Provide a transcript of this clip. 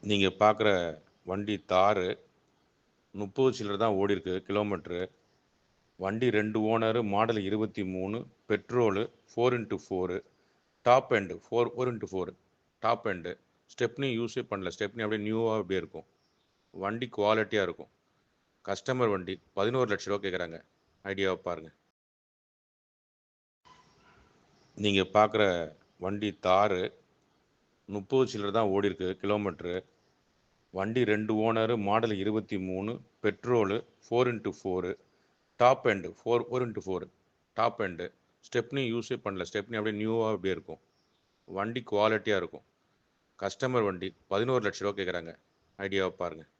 நீங்கள் பார்க்குற வண்டி தார் 30 சில்லற தான் ஓடிருக்கு கிலோமீட்ரு. வண்டி 2 owner, model 23, petrol, 4x4, top end 4x4 top end. Stepney யூஸே பண்ணல. ஸ்டெப்னி அப்படியே நியூவாக அப்படியே இருக்கும். வண்டி குவாலிட்டியாக இருக்கும். கஸ்டமர் வண்டி 11,00,000 கேட்குறாங்க. ஐடியாவை பாருங்கள். நீங்கள் பார்க்குற வண்டி தார் 30 சில்லற தான் ஓடிருக்கு கிலோமீட்ரு. வண்டி 2 owner, model 23, petrol, 4x4, top end 4x4 top end. Stepney யூஸே பண்ணல. ஸ்டெப்னி அப்படியே நியூவாக அப்படியே இருக்கும். வண்டி குவாலிட்டியாக இருக்கும். கஸ்டமர் வண்டி 11,00,000 கேட்குறாங்க. ஐடியாவை பாருங்கள்.